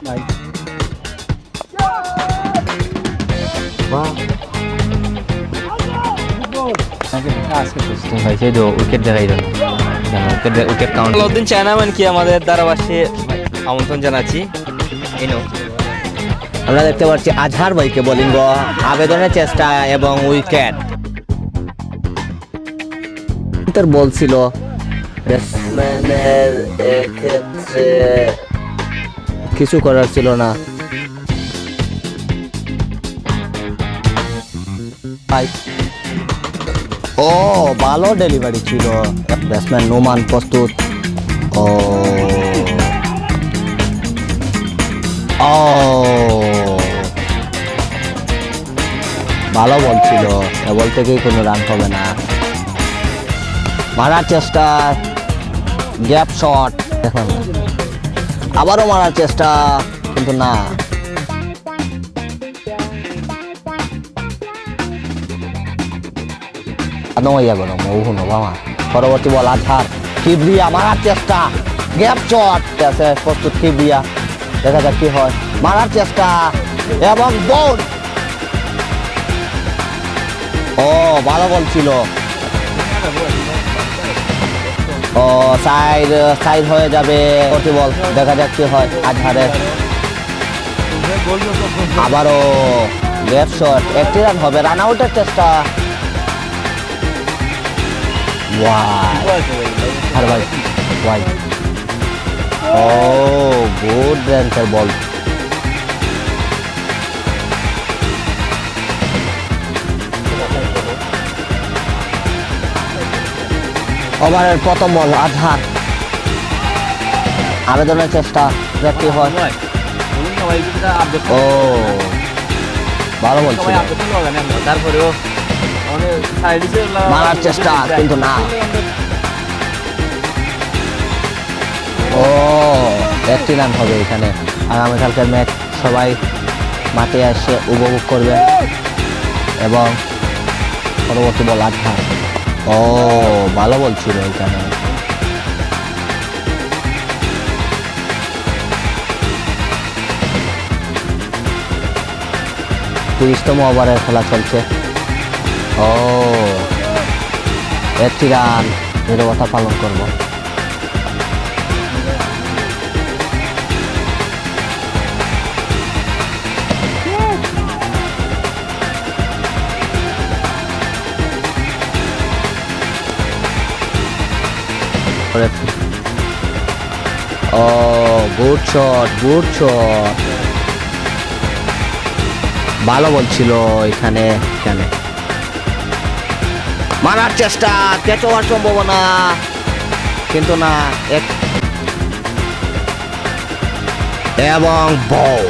ভাই ভাই সেই তো উইকেট দেখাই দেন উইকেট কাউন্ট আলাউদ্দিন চায়নাম্যান কি আমাদের ধারাভাষ্যে আমন্ত্রণ জানাচ্ছি। আমরা দেখতে পাচ্ছি আজহার ভাইকে বোলিং আবেদনের চেষ্টা এবং উইকেট বল ছিল ব্যাটসম্যানের এক্ষেত্রে কিছু করার ছিল না। ও ভালো ডেলিভারি ছিল, ব্যাটসম্যান নোমান প্রস্তুত। ও ও ভালো বল ছিল, এ বল থেকেই কোনো রান হবে না। মারার চেষ্টা, গ্যাপ শট, দেখুন আবারও মারার চেষ্টা কিন্তু না। পরবর্তী বল আজহার, কিবরিয়া মারার চেষ্টা, গ্যাপ শট প্রস্তুত কিবরিয়া, দেখা যাক কি হয়। মারার চেষ্টা এবং বল, ও ভালো বল ছিল। ও সাইড হয়ে যাবে প্রতি বল, দেখা যাক কি হয় আজহারের। আবারও গ্যাপ শট, একটি রান হবে, রান আউটের চেষ্টা। ও গুড লেন্থের বল, ওভারের প্রথম বল আজহার, আবেদনের চেষ্টা, কি হয়। ও ভালো বল ছিল, তারপরেও মারার চেষ্টা কিন্তু না। ও একটি রান হবে এখানে। আগামীকালকের ম্যাচ সবাই মাঠে এসে উপভোগ করবে। এবং পরবর্তী বল আজহার, ও ভালো বল ছিল এখানে। তিরিশতম ওভারের খেলা চলছে। ও একটি রান, নীরবতা পালন করব। ও গুড শট, গুড শট, ভালো বলছিল এখানে। মারার চেষ্টা, ক্যাচ হওয়ার সম্ভাবনা কিন্তু না। এবং বল,